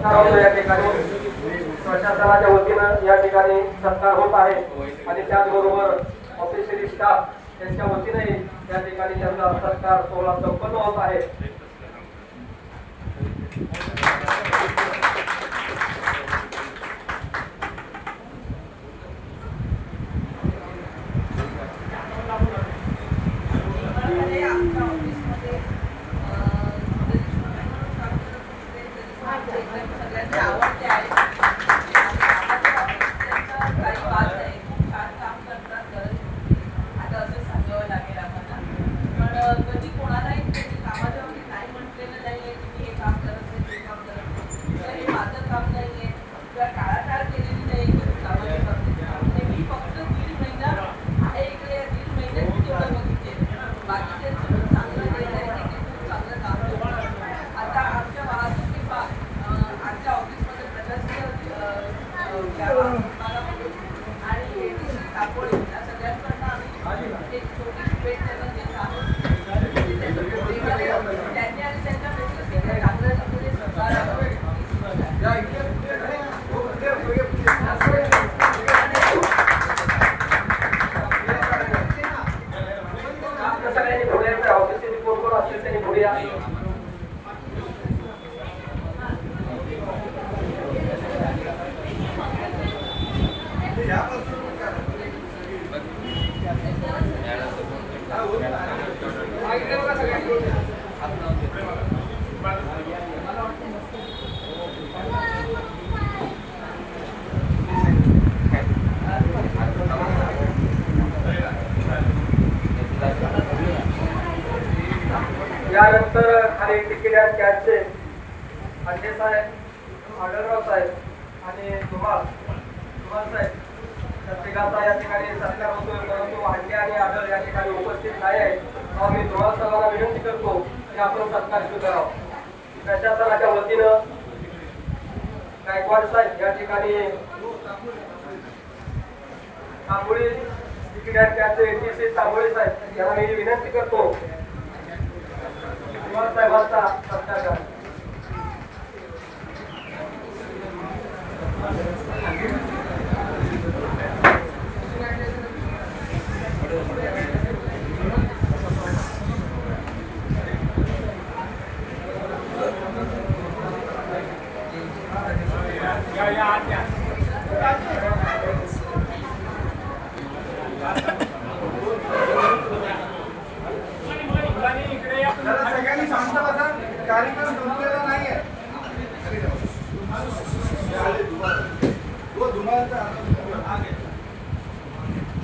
या ठिकाणी प्रशासनाच्या वतीनं या ठिकाणी सत्कार होत आहे आणि त्याचबरोबर ऑफिशियली स्टाफ यांच्या वतीने या ठिकाणी त्यांचा सत्कार सोहळा संपन्न होत आहे. यानंतर खाली तिकीट कॅटचे अड्डे साहेब आढळराव साहेब आणि धुमाळ साहेब प्रत्येकाचा या ठिकाणी सत्कार होतोय, परंतु हांडे आणि आढळ या ठिकाणी उपस्थित नाही आहेत. आम्ही धुमाळ साहेबांना विनंती करतो की आपण सत्कार स्वीकारावा. प्रशासनाच्या वतीनं गायकवाड साहेब या ठिकाणी तांबोळी तिकीट कॅटचे एटीसी तांबोळी साहेब यांना मी विनंती करतो साहेबांचा सत्कार करा.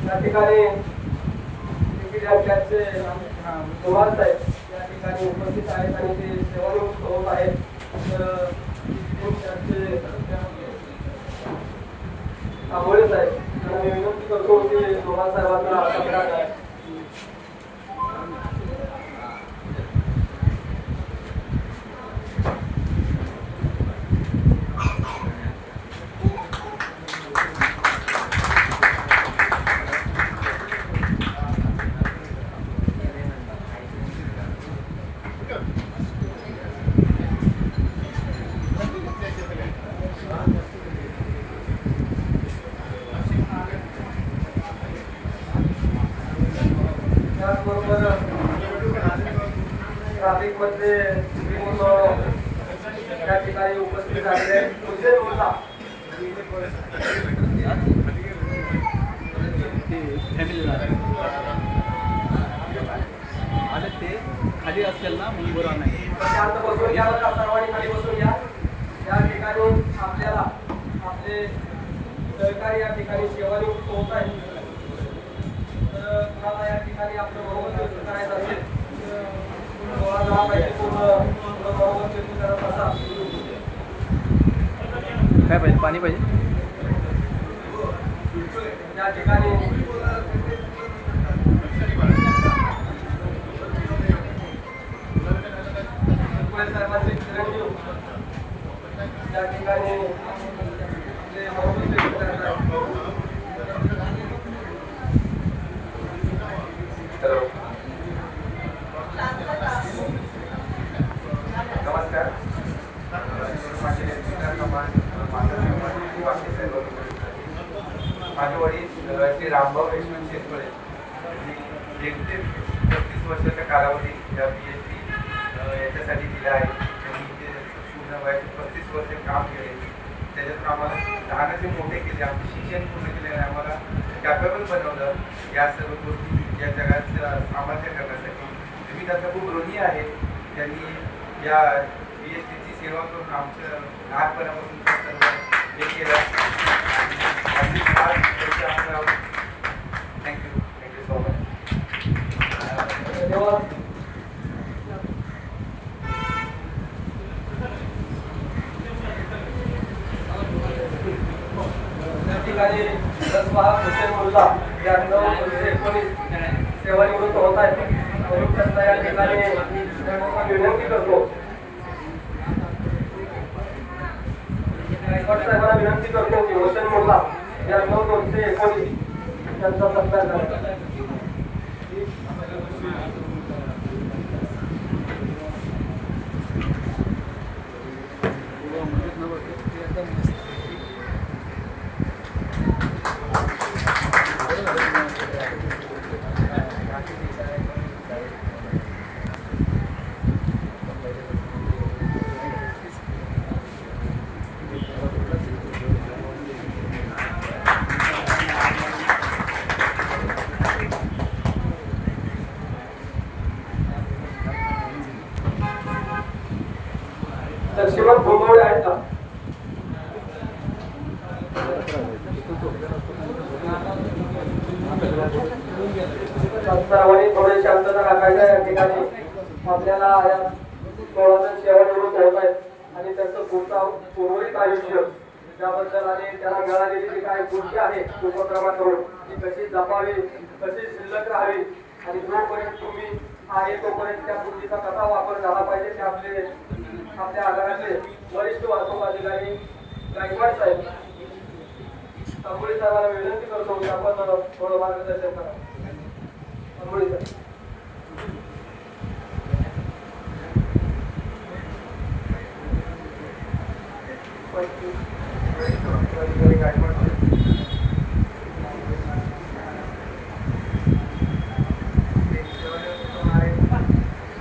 या ठिकाणी धुमाळ साहेब या ठिकाणी उपस्थित आहेत आणि ते सेवानिवृत्त होत आहेत. तांबोळे साहेब यांना मी विनंती करतो की धुमाळ साहेबांना सत्कार करा. ट्रॅफिक मध्ये या ठिकाणी उपस्थित झालेले ते खाली असेल ना म्हणून बरोबर नाही. शांत बसून घ्या, सर्वांनी खाली बसून घ्या. या ठिकाणी आपल्याला आपले सहकारी या ठिकाणी सेवानिवृत्त होत आहे. तर तुम्हाला या ठिकाणी आपलं बरोबर व्यक्त करायचं असेल काय पाहिजे, पाणी पाहिजे या ठिकाणी. या ठिकाणी नमस्कार. रामभाऊ यशवंत शेतकळे एक ते 35 वर्षाचा कालावधी या PhD याच्यासाठी दिला आहे. त्यांनी इथे पूर्ण वयाचे 35 वर्ष काम केले. त्याच्यातून आम्हाला लहानाचे मोठे केले, आमचे शिक्षण पूर्ण केले आणि आम्हाला कॅपेबल बनवलं या सर्व गोष्टी या जगाचं सामर्थ्य करण्यासाठी. मी त्यांचा खूप ऋणी आहे. त्यांनी या PhDची सेवा करून आमचं लहानपणापासून सर्व हे केलं. Thank you so much. धन्यवाद. त्या ठिकाणी रसबहार हुसेन मुल्ला 1919 सेवानिवृत्त होत आहेत. म्हणून त्यांना या ठिकाणी विनंती करतो, गायकवाड साहेबांना विनंती करतो की हुसेन मुल्ला 1919 त्यांचा सत्कार करा. तर श्रीमंत भोगवडे आहेत का? सर्वांनी थोडी शांतता राखायला या ठिकाणी आपल्याला या 16 जण सेवानिवृत्त होत आहेत आणि त्यांचं पूर्वरित आयुष्य त्याबद्दल आणि त्यांना मिळालेली जी काही पुढची आहे उपक्रमाकडून ती कशी जपावी, कशी शिल्लक राहावी आणि जोपर्यंत तुम्ही आहे तोपर्यंत त्या पुढीचा कसा वापर झाला पाहिजे ते आपल्या आगारातले वरिष्ठ वाहतूक अधिकारी गायकवाड साहेब तांबोळी साहेबांना विनंती करतो की आपण थोडं मार्गदर्शन करा. तांबोळी साहेब.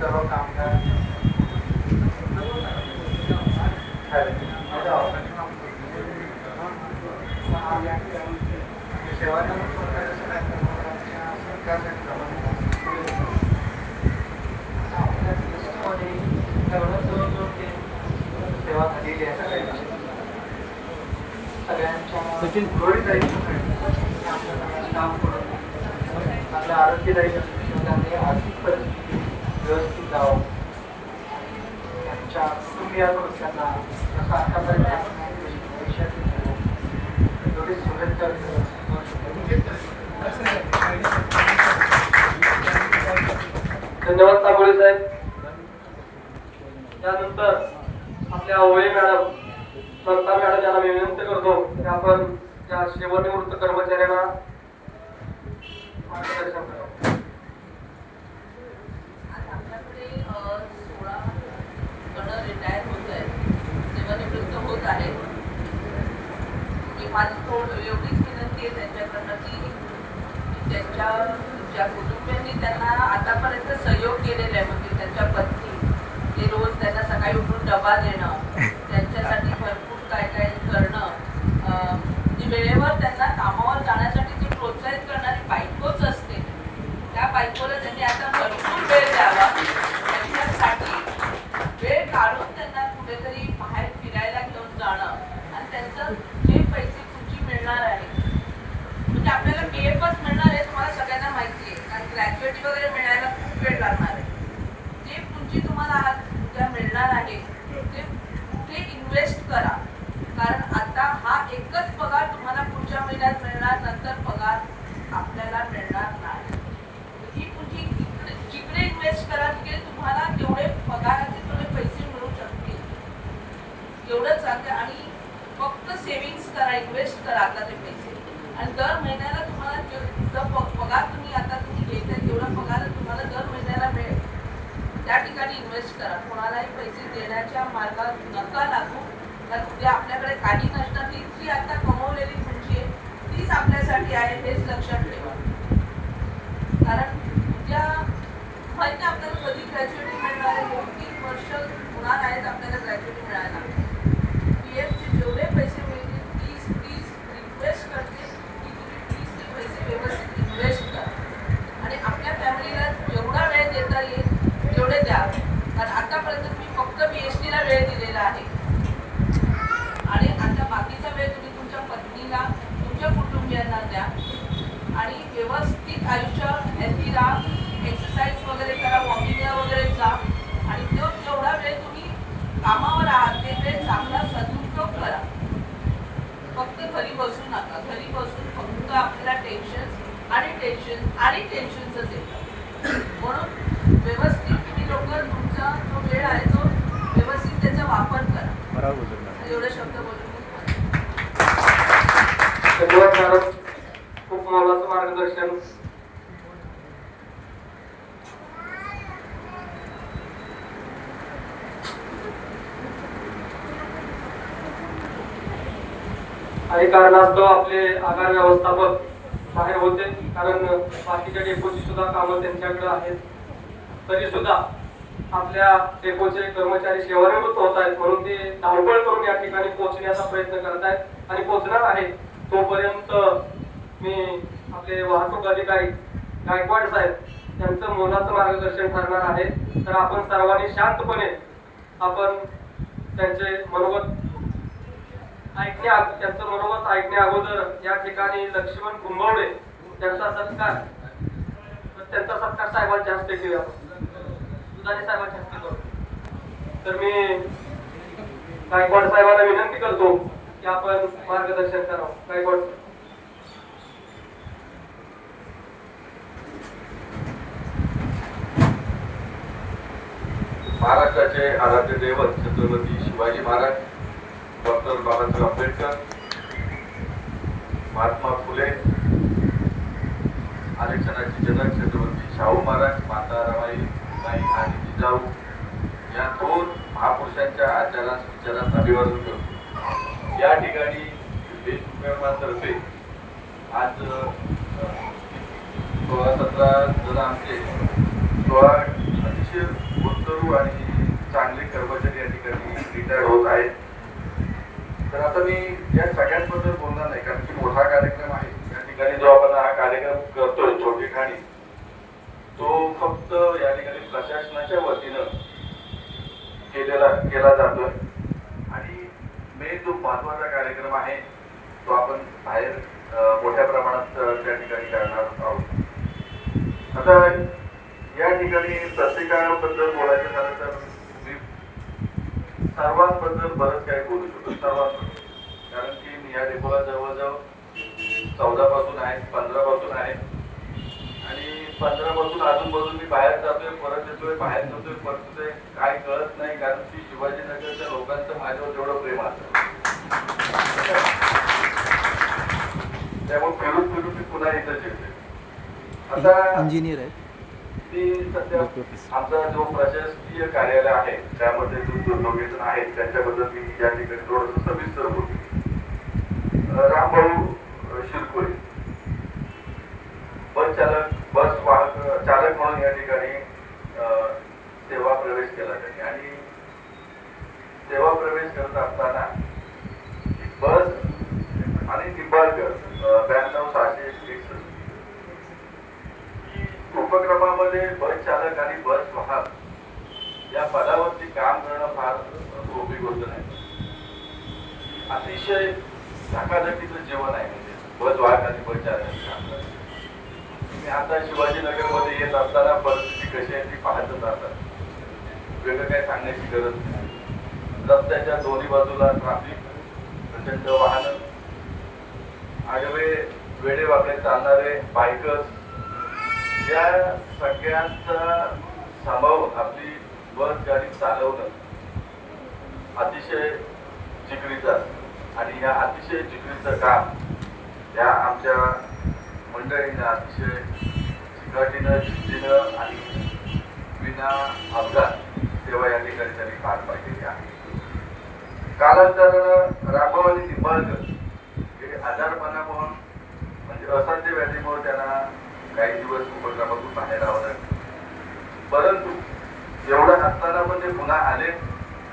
सर्व कामगार सेवा झालेली आहे सगळ्यांच्या काम करून आपल्या आरोग्यदायी आर्थिक परिस्थिती व्यवस्थित जावं, त्यांच्या कुटुंबियांकडून त्यांना जसं आतापर्यंत थोडी शुभेच्छा. धन्यवाद तांबोळी साहेब. त्यानंतर आपल्या ओळे मॅडम संता मॅडम यांना मी विनंती करतो की आपण त्या सेवानिवृत्त कर्मचाऱ्यांना मार्गदर्शन करा. रिटायर होत आहे, सेवानिवृत्त होत आहे. माझी थोडी एवढीच विनंती आहे त्यांच्याकडनं की त्यांच्या ज्या कुटुंबियांनी त्यांना आतापर्यंत सहयोग केलेला आहे, म्हणजे त्यांच्या पत्नी ते रोज त्यांना सकाळी उठून डबा देणं, त्यांच्यासाठी भरपूर काय काय करणं, वेळेवर त्यांना कामावर जाण्यासाठी जी प्रोत्साहित करणारी बायकोच असते, त्या बायकोला त्यांनी आता भरपूर वेळ द्यावा. त्यांच्यासाठी वेळ काढून त्यांना कुठेतरी बाहेर फिरायला घेऊन जाणं आणि त्यांचं जे पैसे पुंजी मिळणार आहे, म्हणजे आपल्याला PFच मिळणार आहे, तुम्हाला सगळ्यांना माहिती आहे, कारण ग्रॅज्युएटी वगैरे मिळायला खूप वेळ लागणार आहे. जे पुंजी तुम्हाला ज्या मिळणार आहे ते कुठे इन्व्हेस्ट करा, कारण आता हा एकच पगार तुम्हाला पुढच्या महिन्यात मिळणार, नंतर पगार आपल्याला मिळणार नाही. ही पुंजी जिकडे इन्व्हेस्ट करा तिकडे तुम्हाला तेवढे पगाराचे थोडे पैसे मिळू शकतील, एवढंच सांगते. आणि फक्त सेव्हिंग्स करा, इन्व्हेस्ट करा आता ते पैसे, आणि दर महिन्याला तुम्हाला जो पगार तुम्ही आता घेताय तेवढा पगार तुम्हाला दर महिन्याला मिळेल, त्या ठिकाणी इन्व्हेस्ट करा. कोणालाही पैसे देण्याच्या मार्गात नका लागू, कारण उद्या आपल्याकडे काही नसणार. ती जी आता कमवलेली पुंजी आहे तीच आपल्यासाठी आहे, हेच लक्षात ठेवा. बसू नका. घरी बसून फक्त आपल्याला टेन्शन आणि टेन्शनच येतं. म्हणून व्यवस्थित तुम्ही लोक तुमचा जो वेळ आहे तो व्यवस्थित त्याचा वापर करा. एवढे शब्द बोलून धन्यवाद मॅडम, खूप मोलाचं मार्गदर्शन. काही कारणास्तव आपले आगार व्यवस्थापक बाहेर होते, कारण बाकीच्या डेपोची सुद्धा कामं त्यांच्याकडे आहेत. तरी सुद्धा आपल्या डेपोचे कर्मचारी सेवानिवृत्त होत आहेत, म्हणून ते धावपळ करून या ठिकाणी पोहोचण्याचा प्रयत्न करत आहेत आणि पोहोचणार आहेत. तोपर्यंत मी आपले वाहतूक अधिकारी गायकवाड साहेब यांचं मोलाचं मार्गदर्शन ठरणार आहे. तर आपण सर्वांनी शांतपणे आपण त्यांचे मनोगत ऐकण्या अगोदर या ठिकाणी लक्ष्मण कुंभवडे त्यांचा सत्कार साहेबांच्या हस्ते घेऊया. दुधाने साहेबांच्या हस्ते करू. तर मी गायकवाड साहेबांना विनंती करतो की आपण मार्गदर्शन करावं. गायकवाड महाराष्ट्राचे आराध्य दैवत छत्रपती शिवाजी महाराज, डॉक्टर बाबासाहेब आंबेडकर, महात्मा फुले, आरक्षणाचे जनक छत्रपती शाहू महाराज, माता रमाईबाई आणि जिजाऊ या दोन महापुरुषांच्या आचारास विचारास अभिवादन करतो. या ठिकाणी देशप्रेमातर्फे आज 16-17 जण आमचे 16 अतिशय उत्तरू आणि चांगले कर्मचारी या ठिकाणी रिटायर होत आहेत. तर आता मी या सगळ्यांबद्दल बोलणार नाही, कारण की मोठा कार्यक्रम आहे. या ठिकाणी जो आपण हा कार्यक्रम करतोय छोटी खाणी, तो फक्त या ठिकाणी प्रशासनाच्या वतीनं केला जातोय आणि मेन जो महत्वाचा कार्यक्रम आहे तो आपण बाहेर मोठ्या प्रमाणात त्या ठिकाणी करणार आहोत. आता या ठिकाणी प्रत्येकाबद्दल बोलायचं झालं तर मी सर्वांबद्दल बरंच काही बोलू शकतो, सर्वांबद्दल. कारण की मी या डेपोला जवळजवळ 14 पासून आहे, 15 पासून आहे आणि 15 पासून अजून मी बाहेर जातोय, परत येतोय, बाहेर जातोय, परत येतोय, काय कळत नाही. कारण की शिवाजीनगरच्या लोकांचं माझ्यावर जेवढं प्रेम असतं त्यामुळे फिरून मी पुन्हा इथंच येतोय. आता इंजिनियर आहे. मी सध्या आमचा जो प्रशासकीय कार्यालय आहे त्यामध्ये जो लोकेशन आहेत त्यांच्याबद्दल मी या ठिकाणी थोडंसं सविस्तर बोलतो. रामभाऊ शिरकोळे बस वाहक चालक म्हणून या ठिकाणी सेवा प्रवेश केला त्यांनी आणि सेवा प्रवेश करत असताना बस आणि निंबाळकर 92-661 उपक्रमामध्ये बस चालक आणि बस वाहक या पदावरती काम करणं फार सोपी गोष्ट नाही. अतिशय धकाधकीचं जीवन आहे. म्हणजे बस वाहक आणि बस चालक काम करणं. मी आता शिवाजीनगर मध्ये येत असताना परिस्थिती कशी आहे ती पाहतच असतात. वेगळं काही सांगण्याची गरज नाही. रस्त्याच्या दोन्ही बाजूला ट्रॅफिक, प्रचंड वाहन, आडवे वेडेवाकडे चालणारे बायकर्स, या सगळ्यांचा सांभाळून आपली बस गाडी चालवणं अतिशय जिगरीचं आणि या अतिशय जिगरीचं काम या आमच्या मंडळीनं अतिशय चिकाटीनं, जिद्दीनं आणि विना अपघात सेवा या ठिकाणी त्यांनी पार पाडलेली आहे. कालांतरानं रामभाऊ आणि निंबाळकर हे आजारपणामुळे म्हणजे असाध्य व्याधीमुळे त्यांना काही दिवस उपक्रमातून बाहेर राहावं लागलं. परंतु एवढं असताना पण ते पुन्हा आले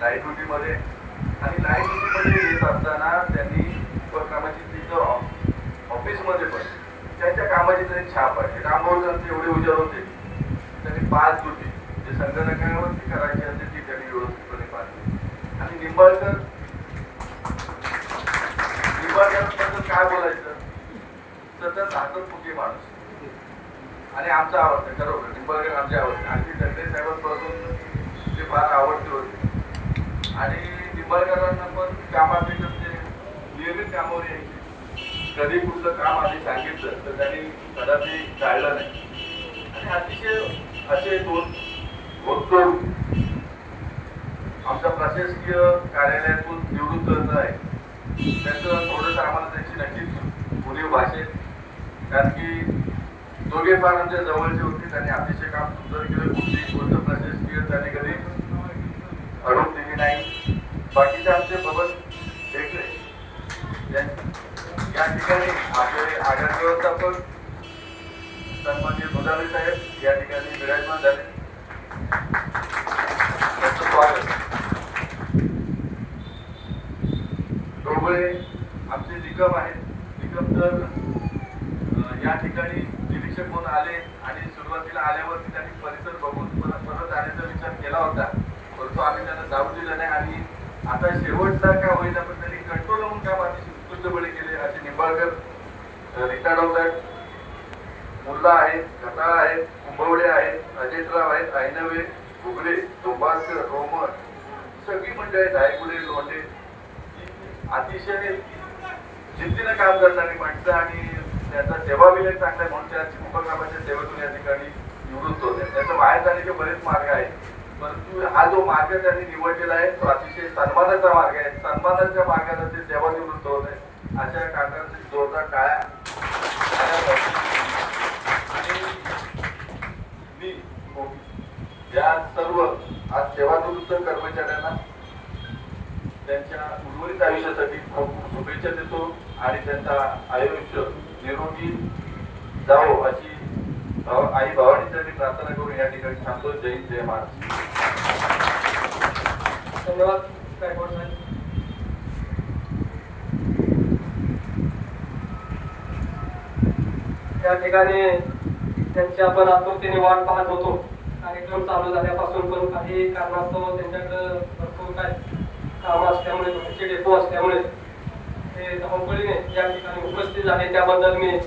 लाईट ड्युटीमध्ये आणि लाईट ड्युटीमध्ये येत असताना त्यांनी उपक्रमाची तिथं ऑफिसमध्ये पण त्यांच्या कामाची त्यांनी छाप आहे. रामभाऊ त्यांचे एवढे हुशार होते, त्यांनी 5 ड्युटी जे संगणकावरती करायची असते ती त्यांनी व्यवस्थितपणे पार केली. आणि निंबाळकर काय बोलायचं, सतत हातचुकी माणूस आणि आमचा आवडतं खरोखर निंबाळकर आमच्या आवडते. आणि ढगले साहेबांपासून ते फार आवडते होते आणि निंबाळकरांना पण कामात ते नियमित कामावर यायचे. कधी कुठलं काम आम्ही सांगितलं तर त्यांनी कदापि टाळलं नाही आणि अतिशय असे दोन होतकरू आमच्या प्रशासकीय कार्यालयातून निवृत्त आहे त्यांचं थोडंसं आम्हाला त्यांची नक्कीच उणीव भाषेत कारण की दोघे फार आमच्या जवळचे होते. त्यांनी अतिशय काम सुंदर केलं. कुठलीही गोष्ट प्रशासकीय त्यांनी कधी अडवून दिली नाही. बाकीचे आमचे बबन वेगळे या ठिकाणी आपले आगामी व्यवस्थापक सन्माननीय मुदाले साहेब या ठिकाणी विराजमान झाले. त्यांचं स्वागत. डोबळे आमचे निकम आहेत. निकम तर या ठिकाणी निरीक्षक म्हणून आले आणि सुरुवातीला आल्यावरती त्यांनी परिसर बघून परत आण्याचा विचार केला होता परंतु आम्ही त्यांना जाऊ दिलं नाही आणि आता शेवटचा का होईना पण त्यांनी कंट्रोल म्हणून काम अतिशय उत्कृष्टपणे केले. असे निंबाळकर रिटायर्ड होत आहेत. मुल्ला आहेत, खताळ आहेत, कुंभवडे आहेत, अजितराव आहेत, ऐनवे, घुगले, डोंबाळकर, रोमन सगळी मंडळी आहेत. धायगुडे, लोंढे अतिशय जिद्दीनं काम करणारी माणसं आणि त्यांचा सेवाविलेख चांगला आहे म्हणून त्या उपक्रमाच्या सेवेतून या ठिकाणी निवृत्त होते. त्याचं बाहेर जाण्याचे बरेच मार्ग आहेत परंतु हा जो मार्ग त्यांनी निवडलेला आहे तो अतिशय सन्मानाचा मार्ग आहे. सन्मानाच्या मार्गाने ते सेवा निवृत्त होत आहे. अशा काकांचे जोरदार टाळ्या. आणि मी या सर्व आज सेवानिवृत्त कर्मचाऱ्यांना त्यांच्या उर्वरित आयुष्यासाठी खूप शुभेच्छा देतो आणि त्यांचा आयुष्य निरोगी जावो अशी आई भवानीसाठी प्रार्थना करून या ठिकाणी थांबतो. जय हिंद, जय महाराष्ट्र. धन्यवाद गायकवाड साहेब. या ठिकाणी त्यांची आपण आतुरतेने वाट पाहत होतो. कार्यक्रम चालू झाल्यापासून पण काही कारणास्तव त्यांच्याकडे भरपूर काय काम असल्यामुळे घरचे डेपो असल्यामुळे ते धावपळीने या ठिकाणी उपस्थित झाले त्याबद्दल मी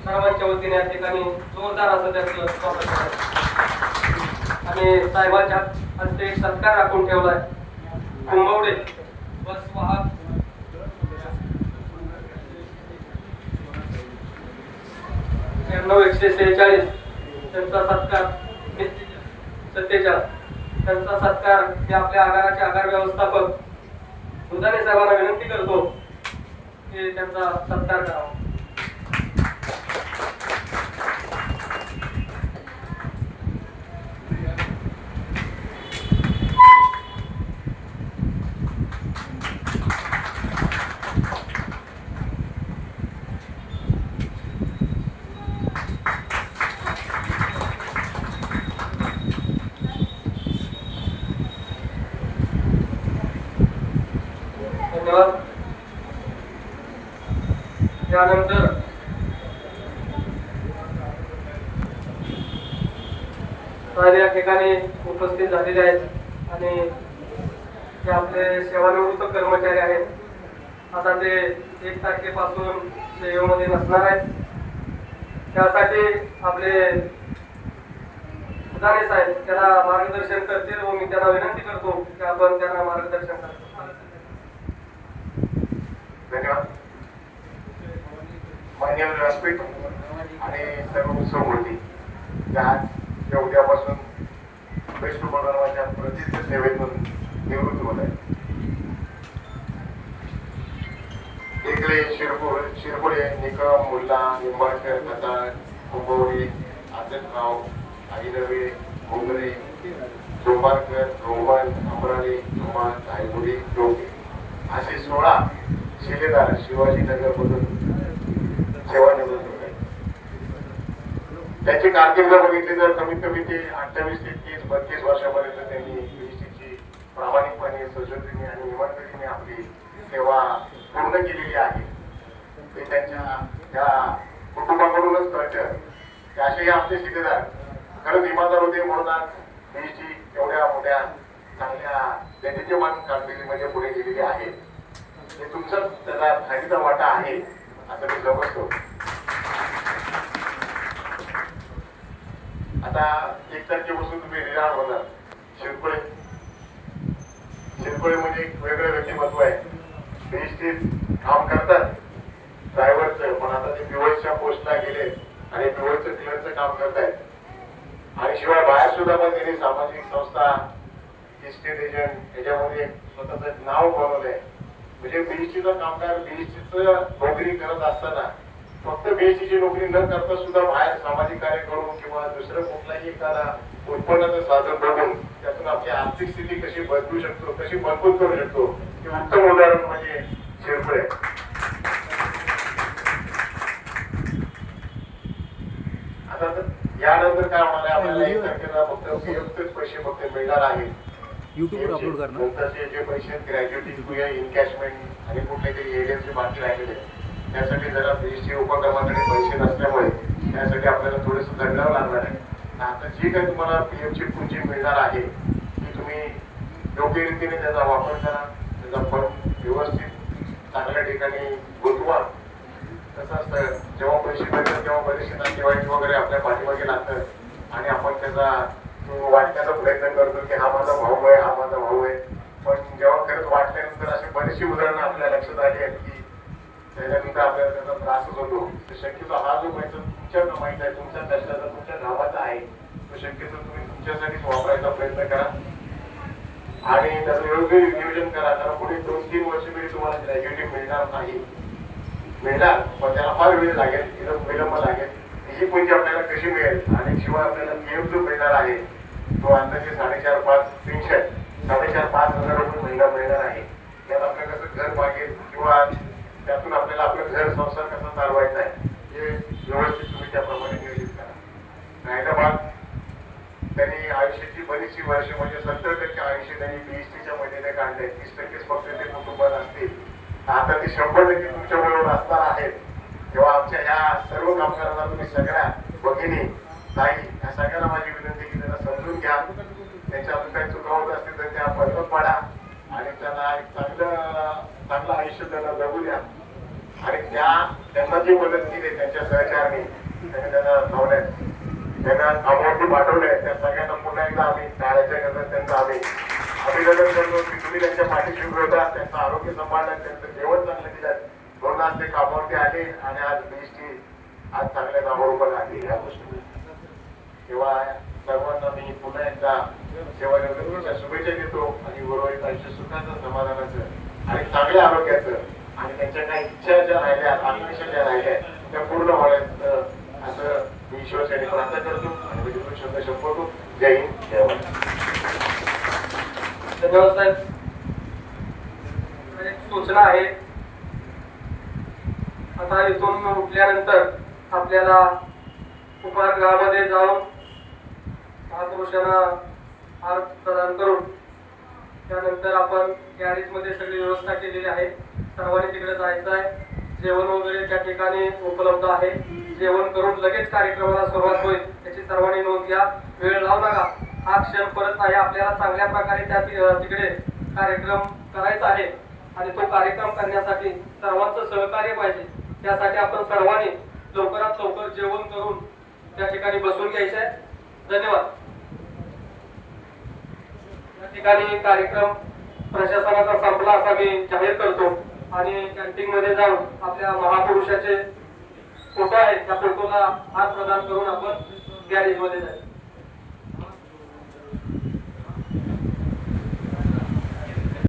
सर्वांच्या वतीने या ठिकाणी जोरदार असं त्यांचं स्वागत करतो. आणि साहेबांच्या हस्ते एक सत्कार राखून ठेवलाय. कुंभवडे बस वाहक (9146) त्यांचा सत्कार 47 त्यांचा सत्कार हे आपल्या आगाराचे आगार व्यवस्थापक मुदाले साहेबांना विनंती करतो की त्यांचा सत्कार करावा. धन्यवाद. यानंतर साहेब या ठिकाणी उपस्थित झालेले आहेत आणि जे आपले सेवानिवृत्त कर्मचारी आहेत. आता ते 1 तारखेपासून सेवेमध्ये नसणार आहेत. त्यासाठी आपले मुदाले साहेब त्याला मार्गदर्शन करतील व मी त्यांना विनंती करतो की आपण त्यांना मार्गदर्शन करा. धन्यवाद. मान्य व्यासपीठ आणि सर्व उत्सवमूर्ती आज या उद्यापासून वैष्णव बनवाच्या प्रसिद्ध सेवेतून निवृत्त होत आहे. एकले शिरपुडे, निकम, मुल्ला, निंबाळकर, खताळ, कुंभवडे, आदतराव, आईनवे, घुगरे, डोंबाळकर, रोमन, अमराळे, धुमाळ, धायगुडी, डोके असे 16 शिलेदार शिवाजीनगरमधून सेवानिवृत्त होत आहेत. त्याची कारकीर्द बघितली तर कमीत कमी ते 28 ते 30-32 वर्षापर्यंत त्यांनी बीएसटीची प्रामाणिकपणे, सजोतीने आणि इमानदारीने आपली सेवा पूर्ण केलेली आहे. ते त्यांच्या त्या कुटुंबाकडूनच कळतं की असे आमचे शिलेदार खरंच इमानदार होते म्हणून आज बीएसटी एवढ्या मोठ्या चांगल्या दैदिप्यमान कामगिरीमध्ये पुढे गेलेली आहे. हे तुमचा त्याचा फायदा वाटा आहे असं मी समजतो. आता 1 तारखेपासून तुम्ही रिटायर होणार. शिरकोळे म्हणजे एक वेगळं व्यक्तिमत्व आहे. बीएसटीत काम करतात, ड्रायव्हर क्लर्कचं, पण आता ते पीओच्या पोस्टला गेले आणि पीओचं क्लर्कचं काम करतायत. आणि शिवाय बाहेर सुद्धा पण त्यांनी सामाजिक संस्था, इस्टेट एजंट याच्यामध्ये स्वतःच नाव बनवलंय. म्हणजे बीएसटीचा कामगार बीएसटीचं नोकरी करत असताना फक्त बीएसटीची नोकरी न करता सुद्धा बाहेर सामाजिक कार्य करून किंवा दुसरं कुठलाही एखादा उत्पन्नाचं साधन बघून त्यातून आपली आर्थिक स्थिती कशी बदलू शकतो, कशी मजबूत करू शकतो, हे उत्तम उदाहरण म्हणजे शिरपुरे. आता यानंतर काय होणार आहे, आपल्याला 1 तारखेला फक्त संयुक्तच पैसे फक्त मिळणार आहेत. युट्यूबवर अपलोड करणार. नंतरचे जे पैसे ग्रॅज्युटी किंवा इनकॅशमेंट आणि कुठले तरी एरियाचे बाकी राहिलेले त्यासाठी जरा बीएसटी उपक्रमाकडे पैसे नसल्यामुळे त्यासाठी आपल्याला थोडंसं झगडावं लागणार आहे. आता जी काही तुम्हाला पीएमची पुंजी मिळणार आहे ती तुम्ही योग्य रीतीने त्याचा वापर करा, त्याचा फंड व्यवस्थित चांगल्या ठिकाणी गुंतवा. कसं असतं, जेव्हा पैसे मिळतात तेव्हा बरेचसे नातेवाईक वगैरे आपल्या पाठीमागे लागतात आणि आपण त्याचा वाटण्याचा प्रयत्न करतो की हा माझा भाऊ आहे, हा माझा भाऊ आहे. पण जेव्हा खरंच वाटल्यानंतर अशी बरीचशी उदाहरणं आपल्या लक्षात आली आहेत की त्याच्यानंतर आपल्याला त्याचा त्रासच होतो. तर शक्यतो हा जो पैसा तुमच्या कमाईचा आहे, तुमच्या कष्टाचा, तुमच्या गावाचा आहे, तो शक्यतो तुम्ही तुमच्यासाठीच वापरायचा प्रयत्न करा आणि त्याचं योग्य नियोजन करा. कारण पुढे 2-3 वर्ष तरी तुम्हाला ग्रॅज्युएटी मिळणार नाही. मिळणार पण त्याला फार वेळ लागेल, विलंब लागेल. ही पुंजी आपल्याला कशी मिळेल आणि शिवाय आपल्याला पीएम जो मिळणार आहे तो अंदाजे 4,500 रुपये महिना मिळणार आहे. त्यात आपल्याला कसं घर मागेल किंवा त्यातून आपल्याला आपलं घर संसार कसा चालवायचा आहे हे व्यवस्थित तुम्ही त्याप्रमाणे नियोजित करा. हैदराबाद त्यांनी आयुष्याची बरीचशी वर्ष म्हणजे 70% आयुष्य त्यांनी बीएसटीच्या मदतीने काढले. 30% फक्त ते कुटुंबात असतील. आता ते 100% तुमच्या बरोबर असणार आहेत. तेव्हा आमच्या ह्या सर्व कामगारांना तुम्ही सगळ्या भगिनी ताई ह्या सगळ्यांना माझी विनंती की त्यांना समजून घ्या. त्यांच्या अजून काही चुका होत असतील तर त्या बदलत पाडा आणि त्यांना एक चांगलं आयुष्य त्यांना जगू द्या. आणि त्यांना जी मदत केली त्यांच्या सहचारांनी त्यांना धावण्यात त्यांना कामावरती पाठवले त्या सगळ्यांना पुन्हा एकदा आम्ही टाळ्याच्या गजरात त्यांचं आम्ही अभिनंदन करतो की तुम्ही त्यांच्या पाठीशी उभे होता, त्यांचं आरोग्य सांभाळलं, त्यांचं जेवण चांगलं दिलं, म्हणून आज ते कामावरती आले आणि आज बीएसटी आज चांगल्या कामावर उभं राहते. ह्या गोष्टी तेव्हा सर्वांना मी पुन्हा एकदा सेवानिवृत्तीच्या शुभेच्छा देतो आणि उर्वरित आयुष्य सुखाचं, समाधानाचं आणि चांगल्या आरोग्याचं आणि त्यांच्या काही इच्छा ज्या राहिल्या, आकांक्षा ज्या राहिल्या त्या पूर्ण व्हाव्यात असं मी ईश्वरासाठी प्रार्थना करतो आणि मी तिथून शब्द संपवतो. जय हिंद, जय भारत. धन्यवाद साहेब. एक सूचना आहे, आता इथून उठल्यानंतर आपल्याला उपाहारगृहामध्ये जाऊन महापुरुषांना हार प्रदान करून त्यानंतर आपण गॅरेजमध्ये सगळी व्यवस्था केलेली आहे. सर्वांनी तिकडे जायचं आहे. जेवण वगैरे त्या ठिकाणी उपलब्ध आहे. जेवण करून लगेच कार्यक्रमाला सुरुवात होईल याची सर्वांनी नोंद घ्या. वेळ लावू नका. हा क्षण परत नाही. आपल्याला चांगल्या प्रकारे तिकडे कार्यक्रम करायचा आहे आणि तो कार्यक्रम करण्यासाठी सर्वांचं सहकार्य पाहिजे. त्यासाठी आपण सर्वांनी लवकरात लवकर जेवण करून त्या ठिकाणी बसून घ्यायचं आहे. धन्यवाद. या ठिकाणी कार्यक्रम प्रशासनाचा संपला असा मी जाहीर करतो आणि कॅन्टीन मध्ये जाऊन आपल्या महापुरुषाचे फोटो आहेत त्या फोटोला हार प्रदान करून आपण गॅरेज मध्ये जायचं.